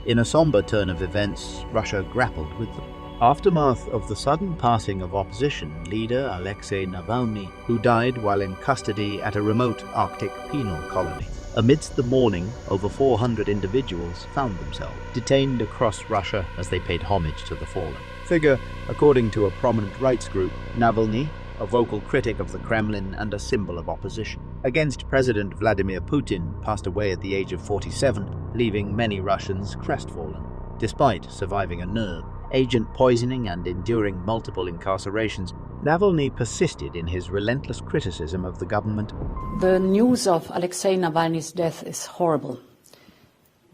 In a somber turn of events, Russia grappled with them. Aftermath of the sudden passing of opposition leader Alexei Navalny, who died while in custody at a remote Arctic penal colony. Amidst the mourning, over 400 individuals found themselves detained across Russia as they paid homage to the fallen figure. According to a prominent rights group, Navalny, a vocal critic of the Kremlin and a symbol of opposition against President Vladimir Putin, passed away at the age of 47, leaving many Russians crestfallen. Despite surviving a nerve, agent poisoning and enduring multiple incarcerations, Navalny persisted in his relentless criticism of the government. The news of Alexei Navalny's death is horrible,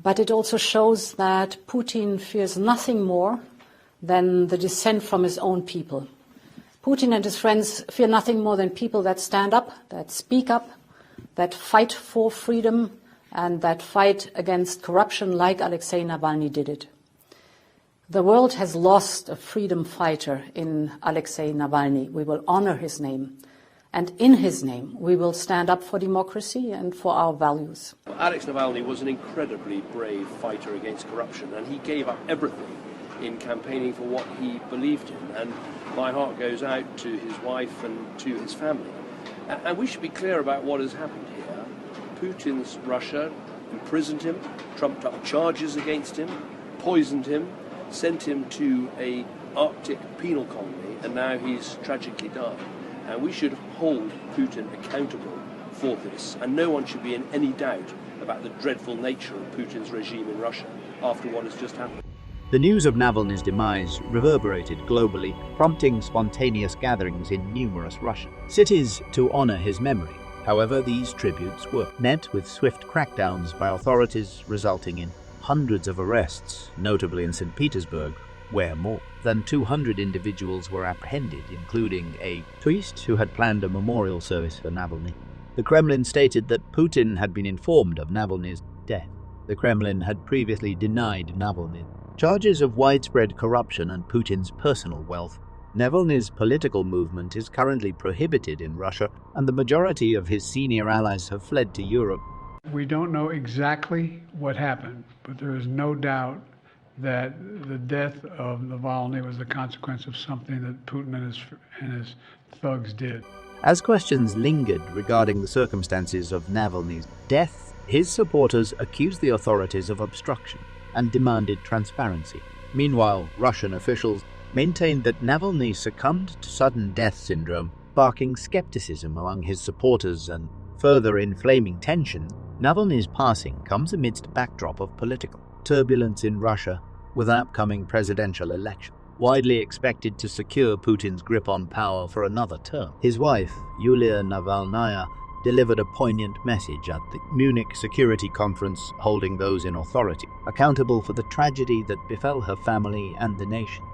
but it also shows that Putin fears nothing more than the dissent from his own people. Putin and his friends fear nothing more than people that stand up, that speak up, that fight for freedom, and that fight against corruption like Alexei Navalny did it. The world has lost a freedom fighter in Alexei Navalny. We will honor his name. And in his name, we will stand up for democracy and for our values. Alexei Navalny was an incredibly brave fighter against corruption, and he gave up everything in campaigning for what he believed in. And my heart goes out to his wife and to his family. And we should be clear about what has happened here. Putin's Russia imprisoned him, trumped up charges against him, poisoned him, sent him to an Arctic penal colony, and now he's tragically died. And we should hold Putin accountable for this, and no one should be in any doubt about the dreadful nature of Putin's regime in Russia after what has just happened. The news of Navalny's demise reverberated globally, prompting spontaneous gatherings in numerous Russian cities to honor his memory. However, these tributes were met with swift crackdowns by authorities, resulting in hundreds of arrests, notably in St. Petersburg, where more than 200 individuals were apprehended, including a priest who had planned a memorial service for Navalny. The Kremlin stated that Putin had been informed of Navalny's death. The Kremlin had previously denied Navalny charges of widespread corruption and Putin's personal wealth. Navalny's political movement is currently prohibited in Russia, and the majority of his senior allies have fled to Europe. We don't know exactly what happened, but there is no doubt that the death of Navalny was the consequence of something that Putin and his thugs did. As questions lingered regarding the circumstances of Navalny's death, his supporters accused the authorities of obstruction and demanded transparency. Meanwhile, Russian officials maintained that Navalny succumbed to sudden death syndrome, sparking skepticism among his supporters and further inflaming tension. Navalny's passing comes amidst a backdrop of political turbulence in Russia, with an upcoming presidential election widely expected to secure Putin's grip on power for another term. His wife, Yulia Navalnaya, delivered a poignant message at the Munich Security Conference, holding those in authority accountable for the tragedy that befell her family and the nation.